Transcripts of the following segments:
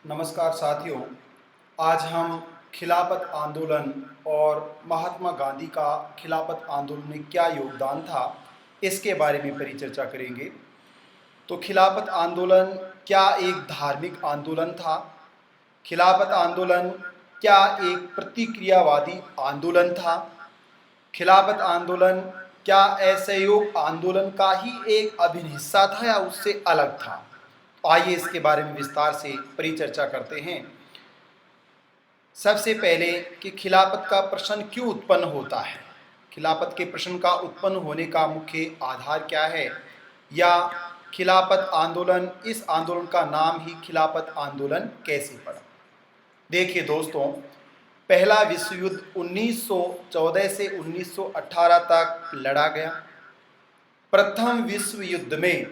नमस्कार साथियों। आज हम खिलाफत आंदोलन और महात्मा गांधी का खिलाफत आंदोलन में क्या योगदान था, इसके बारे में परिचर्चा करेंगे। तो खिलाफत आंदोलन क्या एक धार्मिक आंदोलन था? खिलाफत आंदोलन क्या एक प्रतिक्रियावादी आंदोलन था? खिलाफत आंदोलन क्या असहयोग आंदोलन का ही एक अभिन्न हिस्सा था या उससे अलग था? आइए इसके बारे में विस्तार से परिचर्चा करते हैं। सबसे पहले कि खिलाफत का प्रश्न क्यों उत्पन्न होता है, खिलाफत के प्रश्न का उत्पन्न होने का मुख्य आधार क्या है, या खिलाफत आंदोलन, इस आंदोलन का नाम ही खिलाफत आंदोलन कैसे पड़ा। देखिए दोस्तों, पहला विश्व युद्ध 1914 से 1918 तक लड़ा गया। प्रथम विश्व युद्ध में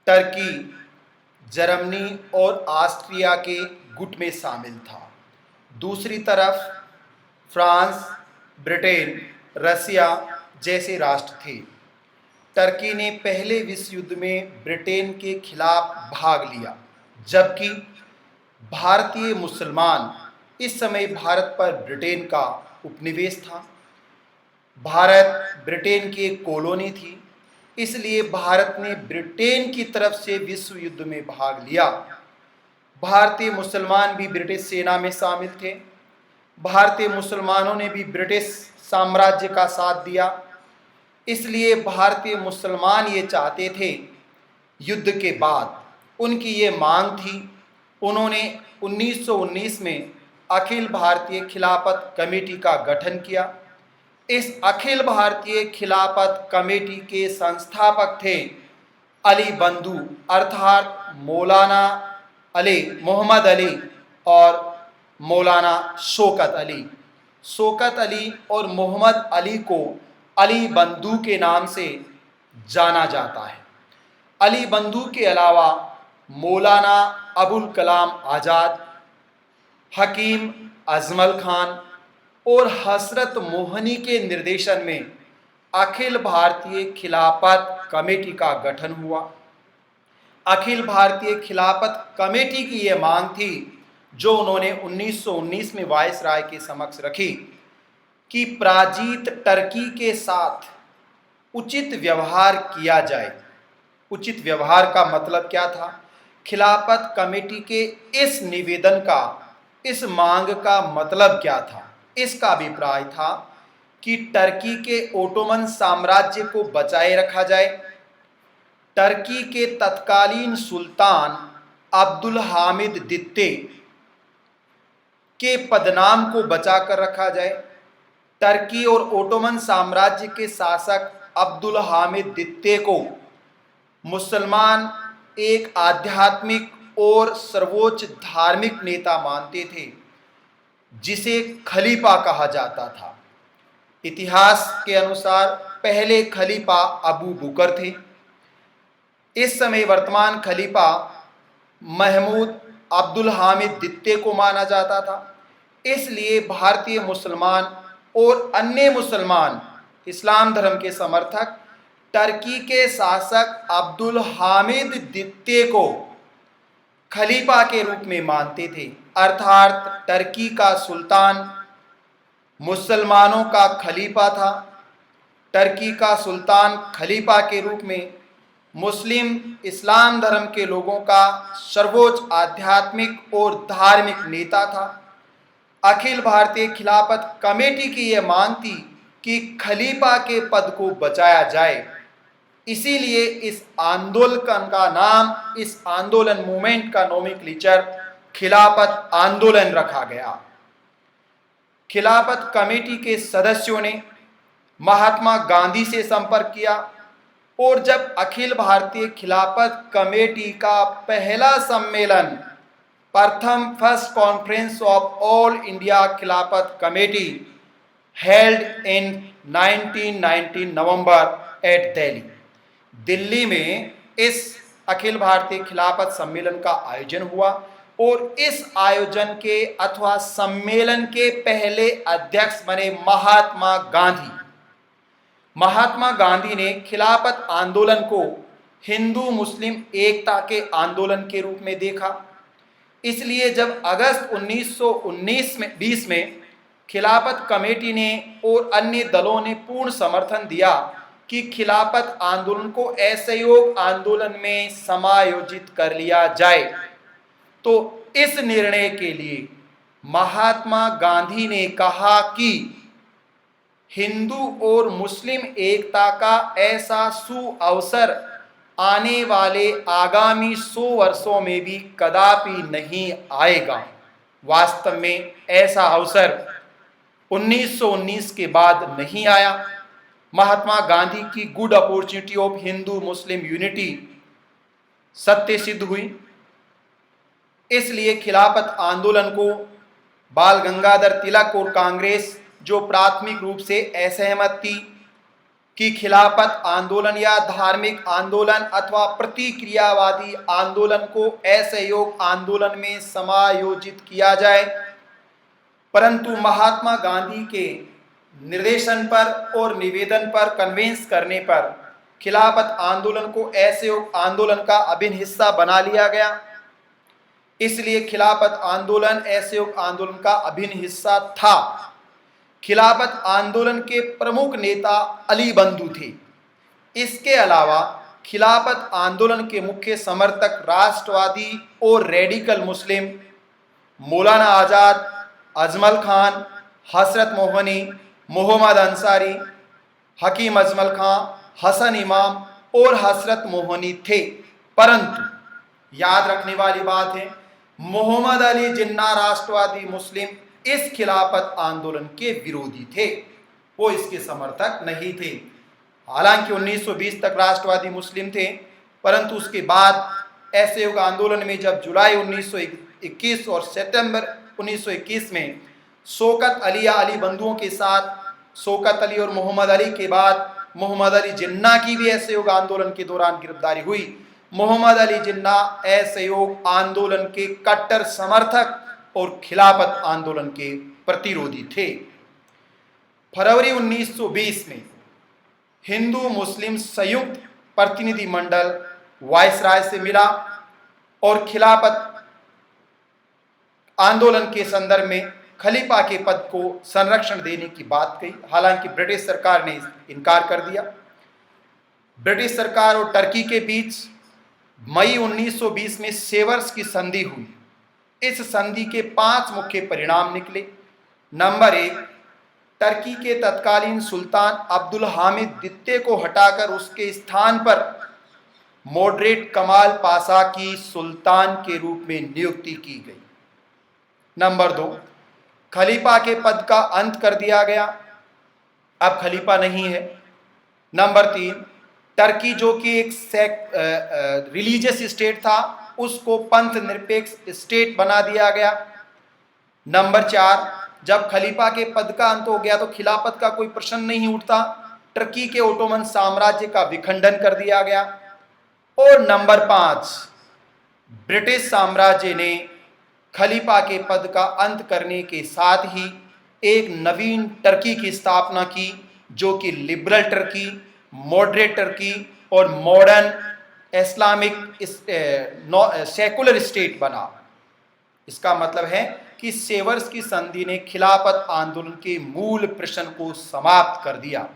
टर्की, जर्मनी और ऑस्ट्रिया के गुट में शामिल था। दूसरी तरफ फ्रांस, ब्रिटेन, रसिया जैसे राष्ट्र थे। टर्की ने पहले विश्व युद्ध में ब्रिटेन के खिलाफ भाग लिया, जबकि भारतीय मुसलमान, इस समय भारत पर ब्रिटेन का उपनिवेश था। भारत ब्रिटेन की एक कॉलोनी थी, इसलिए भारत ने ब्रिटेन की तरफ से विश्व युद्ध में भाग लिया। भारतीय मुसलमान भी ब्रिटिश सेना में शामिल थे। भारतीय मुसलमानों ने भी ब्रिटिश साम्राज्य का साथ दिया। इसलिए भारतीय मुसलमान ये चाहते थे, युद्ध के बाद उनकी ये मांग थी, उन्होंने 1919 में अखिल भारतीय खिलाफत कमेटी का गठन किया। इस अखिल भारतीय खिलाफत कमेटी के संस्थापक थे अली बंधु, अर्थात मौलाना अली, मोहम्मद अली और मौलाना शौकत अली। शौकत अली और मोहम्मद अली को अली बंधु के नाम से जाना जाता है। अली बंधु के अलावा मौलाना अबुल कलाम आज़ाद, हकीम अजमल खान और हसरत मोहनी के निर्देशन में अखिल भारतीय खिलाफत कमेटी का गठन हुआ। अखिल भारतीय खिलाफत कमेटी की ये मांग थी, जो उन्होंने 1919 में वायसराय के समक्ष रखी, कि पराजित टर्की के साथ उचित व्यवहार किया जाए। उचित व्यवहार का मतलब क्या था? खिलाफत कमेटी के इस निवेदन का, इस मांग का मतलब क्या था? इसका अभिप्राय था कि टर्की के ओटोमन साम्राज्य को बचाए रखा जाए, टर्की के तत्कालीन सुल्तान अब्दुल हामिद द्वितीय के पदनाम को बचाकर रखा जाए। टर्की और ओटोमन साम्राज्य के शासक अब्दुल हामिद द्वितीय को मुसलमान एक आध्यात्मिक और सर्वोच्च धार्मिक नेता मानते थे, जिसे खलीफा कहा जाता था। इतिहास के अनुसार पहले खलीफा अबू बकर थे। इस समय वर्तमान खलीफा महमूद अब्दुल हामिद द्वितीय को माना जाता था। इसलिए भारतीय मुसलमान और अन्य मुसलमान, इस्लाम धर्म के समर्थक, टर्की के शासक अब्दुल हामिद द्वितीय को खलीफा के रूप में मानते थे, अर्थात टर्की का सुल्तान मुसलमानों का खलीफा था। टर्की का सुल्तान खलीफा के रूप में मुस्लिम, इस्लाम धर्म के लोगों का सर्वोच्च आध्यात्मिक और धार्मिक नेता था। अखिल भारतीय खिलाफत कमेटी की यह मांग थी कि खलीफा के पद को बचाया जाए। इसीलिए इस आंदोलन का नाम, इस आंदोलन मूवमेंट का नोमेनक्लेचर खिलाफत आंदोलन रखा गया। खिलाफत कमेटी के सदस्यों ने महात्मा गांधी से संपर्क किया, और जब अखिल भारतीय खिलाफत कमेटी का पहला सम्मेलन, प्रथम first conference of all India Khilafat committee held in 1919 November at Delhi में इस अखिल भारतीय खिलाफत सम्मेलन का आयोजन हुआ, और इस आयोजन के अथवा सम्मेलन के पहले अध्यक्ष बने महात्मा गांधी। महात्मा गांधी ने खिलाफत आंदोलन को हिंदू मुस्लिम एकता के आंदोलन के रूप में देखा। इसलिए जब अगस्त 1919 में 20 में खिलाफत कमेटी ने और अन्य दलों ने पूर्ण समर्थन दिया कि खिलाफत आंदोलन को असहयोग आंदोलन में समायोजित कर लिया जाए, तो इस निर्णय के लिए महात्मा गांधी ने कहा कि हिंदू और मुस्लिम एकता का ऐसा सुअवसर आने वाले आगामी 100 वर्षों में भी कदापि नहीं आएगा। वास्तव में ऐसा अवसर 1919 के बाद नहीं आया। महात्मा गांधी की good opportunity of Hindu Muslim unity सत्य सिद्ध हुई। इसलिए खिलाफत आंदोलन को बाल गंगाधर तिलक और कांग्रेस, जो प्राथमिक रूप से असहमत थी कि खिलाफत आंदोलन या धार्मिक आंदोलन अथवा प्रतिक्रियावादी आंदोलन को असहयोग आंदोलन में समायोजित किया जाए, परंतु महात्मा गांधी के निर्देशन पर और निवेदन पर कन्विंस करने पर खिलाफत आंदोलन को असहयोग आंदोलन का अभिन्न हिस्सा बना लिया गया। इसलिए खिलाफत आंदोलन असहयोग आंदोलन का अभिन्न हिस्सा था। खिलाफत आंदोलन के प्रमुख नेता अली बंधु थे। इसके अलावा खिलाफत आंदोलन के मुख्य समर्थक राष्ट्रवादी और रेडिकल मुस्लिम मौलाना आज़ाद, अजमल खान, हसरत मोहनी, मोहम्मद अंसारी, हकीम अजमल खां, हसन इमाम और हसरत मोहनी थे। परंतु याद रखने वाली बात है, मोहम्मद अली जिन्ना राष्ट्रवादी मुस्लिम इस खिलाफत आंदोलन के विरोधी थे, वो इसके समर्थक नहीं थे। हालांकि 1920 तक राष्ट्रवादी मुस्लिम थे, परंतु उसके बाद असहयोग आंदोलन में जब जुलाई 1921 और सितंबर 1921 में शौकत अली या अली बंधुओं के साथ शौकत अली और मोहम्मद अली के बाद मोहम्मद अली जिन्ना की भी असहयोग आंदोलन के दौरान गिरफ्तारी हुई। मोहम्मद अली जिन्ना असहयोग आंदोलन के कट्टर समर्थक और खिलाफत आंदोलन के प्रतिरोधी थे। फरवरी 1920 में हिंदू मुस्लिम संयुक्त प्रतिनिधि मंडल वायसराय से मिला और खिलाफत आंदोलन के संदर्भ में खलीफा के पद को संरक्षण देने की बात कही। हालांकि ब्रिटिश सरकार ने इनकार कर दिया। ब्रिटिश सरकार और टर्की के बीच मई 1920 में सेवर्स की संधि हुई। इस संधि के 5 मुख्य परिणाम निकले। नंबर 1, टर्की के तत्कालीन सुल्तान अब्दुल हामिद द्वितीय को हटाकर उसके स्थान पर मॉडरेट कमाल पाशा की सुल्तान के रूप में नियुक्ति की गई। नंबर 2, खलीफा के पद का अंत कर दिया गया, अब खलीफा नहीं है। नंबर 3, टर्की जो कि एक रिलीजियस स्टेट था, उसको पंथ निरपेक्ष स्टेट बना दिया गया। नंबर 4, जब खलीफा के पद का अंत हो गया तो खिलाफत का कोई प्रश्न नहीं उठता, टर्की के ओटोमन साम्राज्य का विखंडन कर दिया गया। और नंबर 5, ब्रिटिश साम्राज्य ने खलीफा के पद का अंत करने के साथ ही एक नवीन टर्की की स्थापना की, जो कि लिबरल टर्की, मॉडरेट टर्की और मॉडर्न इस्लामिक सेकुलर स्टेट बना। इसका मतलब है कि सेवर्स की संधि ने खिलाफत आंदोलन के मूल प्रश्न को समाप्त कर दिया।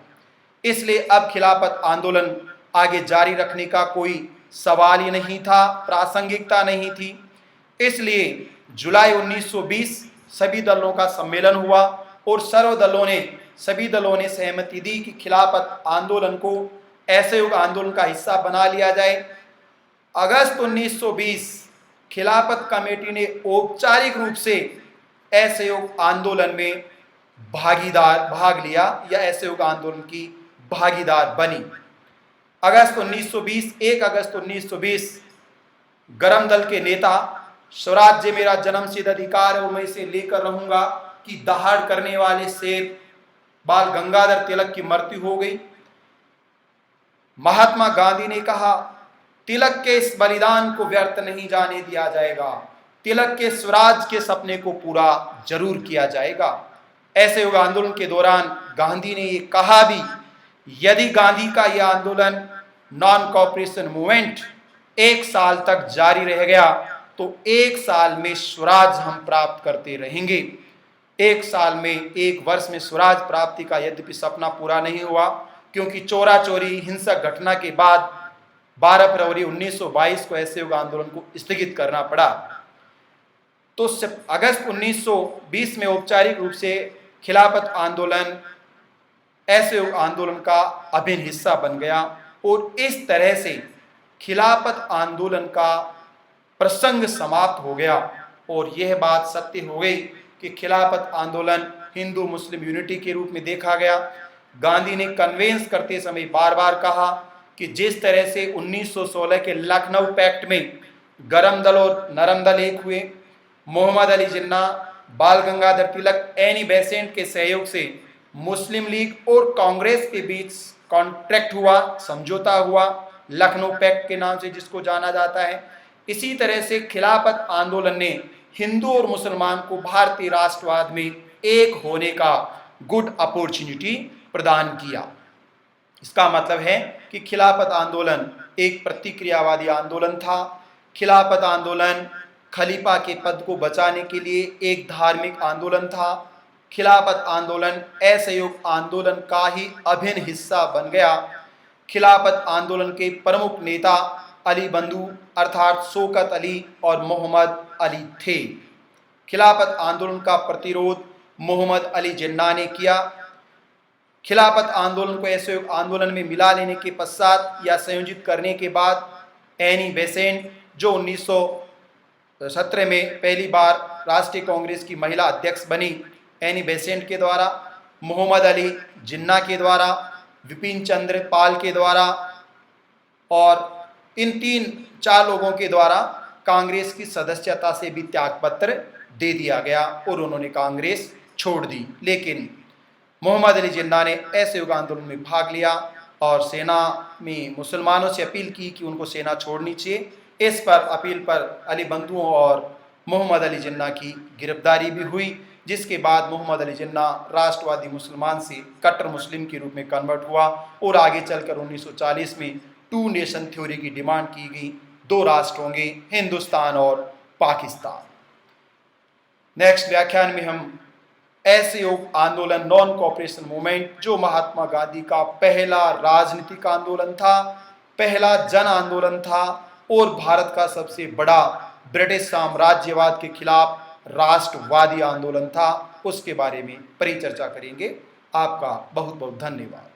इसलिए अब खिलाफत आंदोलन आगे जारी रखने का कोई सवाल ही नहीं था, प्रासंगिकता नहीं थी। इसलिए जुलाई 1920 सभी दलों का सम्मेलन हुआ और सभी दलों ने सहमति दी कि खिलाफत आंदोलन को असहयोग आंदोलन का हिस्सा बना लिया जाए। अगस्त 1920 खिलाफत कमेटी ने औपचारिक रूप से असहयोग आंदोलन में भाग लिया या असहयोग आंदोलन की भागीदार बनी। 1 अगस्त 1920 गरम दल के नेता स्वराज्य मेरा जन्मसिद्ध अधिकार है और मैं इसे लेकर रहूंगा कि दहाड़ करने वाले शेर बाल गंगाधर तिलक की मृत्यु हो गई। महात्मा गांधी ने कहा, तिलक के इस बलिदान को व्यर्थ नहीं जाने दिया जाएगा, तिलक के स्वराज के सपने को पूरा जरूर किया जाएगा। असहयोग आंदोलन के दौरान गांधी ने ये कहा भी, यदि गांधी का यह आंदोलन नॉन कॉपरेशन मूवमेंट 1 साल तक जारी रह गया तो 1 साल में स्वराज हम प्राप्त करते रहेंगे। 1 साल में, 1 वर्ष में स्वराज प्राप्ति का यद्यपि सपना पूरा नहीं हुआ, क्योंकि चोरा चोरी हिंसक घटना के बाद 12 फरवरी 1922 को असहयोग आंदोलन को स्थगित करना पड़ा। तो अगस्त 1920 में औपचारिक रूप से खिलाफत आंदोलन असहयोग आंदोलन का अभिन्न हिस्सा बन गया और इस तरह से खिलाफत आंदोलन का प्रसंग समाप्त हो गया। और यह बात सत्य हो गई कि खिलाफत आंदोलन हिंदू मुस्लिम यूनिटी के रूप में देखा गया। गांधी ने कन्वेंस करते समय बार बार कहा कि जिस तरह से 1916 के लखनऊ पैक्ट में गरम दल और नरम दल एक हुए, मोहम्मद अली जिन्ना, बाल गंगाधर तिलक, एनी बेसेंट के सहयोग से मुस्लिम लीग और कांग्रेस के बीच कॉन्ट्रैक्ट हुआ, समझौता हुआ, लखनऊ पैक्ट के नाम से जिसको जाना जाता है। इसी तरह से खिलाफत आंदोलन ने हिंदू और मुसलमान को भारतीय राष्ट्रवाद में एक होने का गुड अपॉर्चुनिटी प्रदान किया। इसका मतलब है कि खिलाफत आंदोलन एक प्रतिक्रियावादी आंदोलन था। खिलाफत आंदोलन खलीफा के पद को बचाने के लिए एक धार्मिक आंदोलन था। खिलाफत आंदोलन असहयोग आंदोलन का ही अभिन्न हिस्सा बन गया। खिलाफत आंदोलन के प्रमुख नेता अली बंधु अर्थात शौकत अली और मोहम्मद अली थे। खिलाफत आंदोलन का प्रतिरोध मोहम्मद अली जिन्ना ने किया। खिलाफत आंदोलन को असहयोग आंदोलन में मिला लेने के पश्चात या संयोजित करने के बाद एनी बेसेंट, जो 1917 में पहली बार राष्ट्रीय कांग्रेस की महिला अध्यक्ष बनी, एनी बेसेंट के द्वारा, मोहम्मद अली जिन्ना के द्वारा, विपिन चंद्र पाल के द्वारा और इन 3-4 लोगों के द्वारा कांग्रेस की सदस्यता से भी त्यागपत्र दे दिया गया और उन्होंने कांग्रेस छोड़ दी। लेकिन मोहम्मद अली जिन्ना ने असहयोग आंदोलन में भाग लिया और सेना में मुसलमानों से अपील की कि उनको सेना छोड़नी चाहिए। इस पर अपील पर अली बंधुओं और मोहम्मद अली जिन्ना की गिरफ्तारी भी हुई, जिसके बाद मोहम्मद अली जिन्ना राष्ट्रवादी मुसलमान से कट्टर मुस्लिम के रूप में कन्वर्ट हुआ और आगे चलकर 1940 में 2 नेशन थ्योरी की डिमांड की गई, 2 राष्ट्र होंगे, हिंदुस्तान और पाकिस्तान। नेक्स्ट व्याख्यान में हम असहयोग आंदोलन, नॉन कोऑपरेशन मूवमेंट, जो महात्मा गांधी का पहला राजनीतिक आंदोलन था, पहला जन आंदोलन था और भारत का सबसे बड़ा ब्रिटिश साम्राज्यवाद के खिलाफ राष्ट्रवादी आंदोलन था, उसके बारे में परिचर्चा करेंगे। आपका बहुत बहुत धन्यवाद।